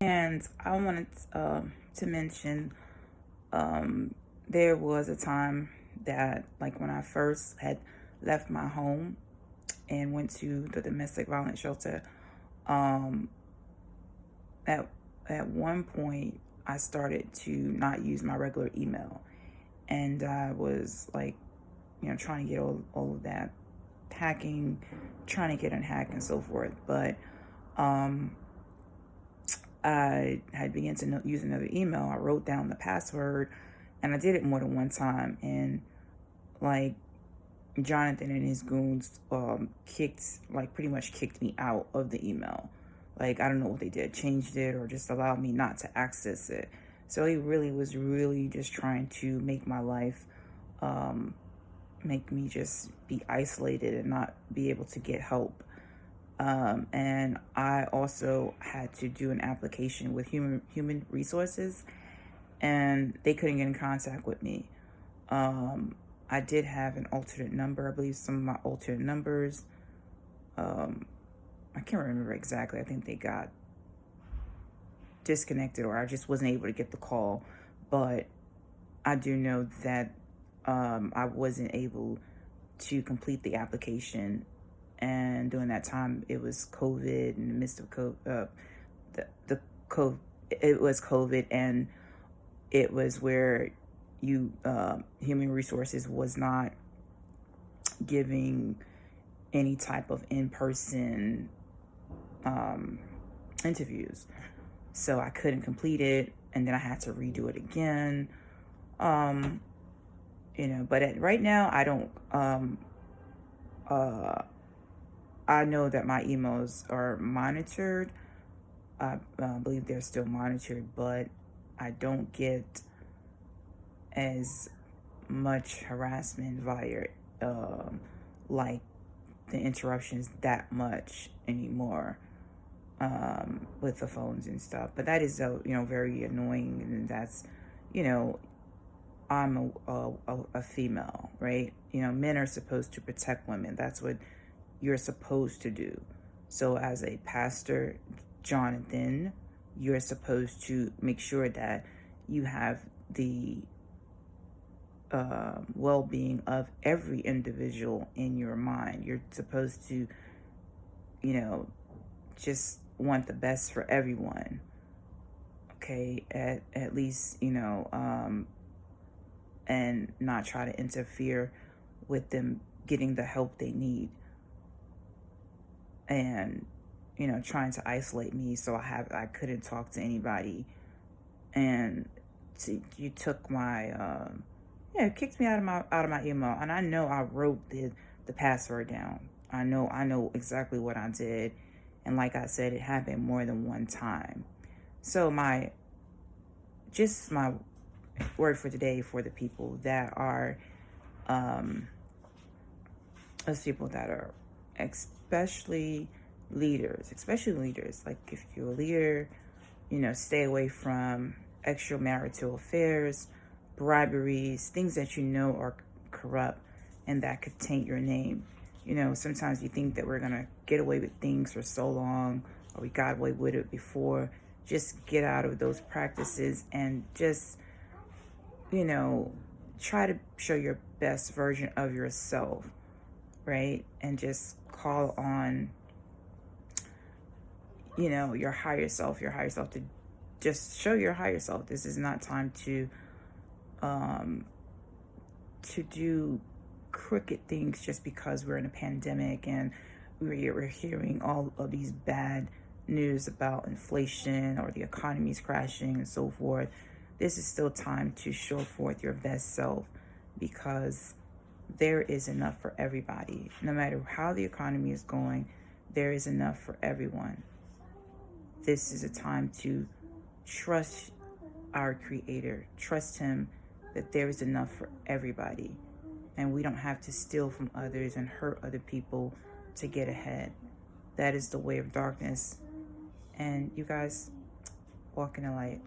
And I wanted to mention there was a time that, like, when I first had left my home and went to the domestic violence shelter, um, at, at one point, I started to not use my regular email. And I was like, trying to get all of that hacking, trying to get unhacked and so forth. But um, I had begun to use another email. I wrote down the password, and I did it more than one time. And like Jonathan and his goons pretty much kicked me out of the email. Like, I don't know what they did, changed it or just allowed me not to access it. So he really was really just trying to make my life, make me just be isolated and not be able to get help. And I also had to do an application with human resources, and they couldn't get in contact with me. I did have an alternate number. I believe some of my alternate numbers, I can't remember exactly. I think they got disconnected, or I just wasn't able to get the call. But I do know that I wasn't able to complete the application. And during that time, it was COVID, in the midst of COVID, the COVID, it was COVID, and it was where human resources was not giving any type of in-person interviews. So I couldn't complete it, and then I had to redo it again. Um, but right now, I don't, I know that my emails are monitored. I believe they're still monitored, but I don't get as much harassment via like the interruptions that much anymore with the phones and stuff. But that is very annoying, and that's you know I'm a female, right? Men are supposed to protect women. That's what you're supposed to do. So as a pastor, Jonathan, you're supposed to make sure that you have the well-being of every individual in your mind. You're supposed to, just want the best for everyone. Okay, at least and not try to interfere with them getting the help they need. And trying to isolate me, so I couldn't talk to anybody. And you took my it kicked me out of my email. And I know I wrote the password down. I know exactly what I did. And like I said, it happened more than one time. So my word for today, for the people that are those people that are especially leaders, like if you're a leader, stay away from extramarital affairs, briberies, things that are corrupt and that could taint your name. Sometimes you think that we're going to get away with things for so long, or we got away with it before. Just get out of those practices and just, try to show your best version of yourself, right? And just call on, your higher self to just show your higher self. This is not time to do crooked things just because we're in a pandemic and we're hearing all of these bad news about inflation or the economy's crashing and so forth. This is still time to show forth your best self, because there is enough for everybody. No matter how the economy is going, there is enough for everyone. This is a time to trust our Creator. Trust Him that there is enough for everybody. And we don't have to steal from others and hurt other people to get ahead. That is the way of darkness. And you guys, walk in the light.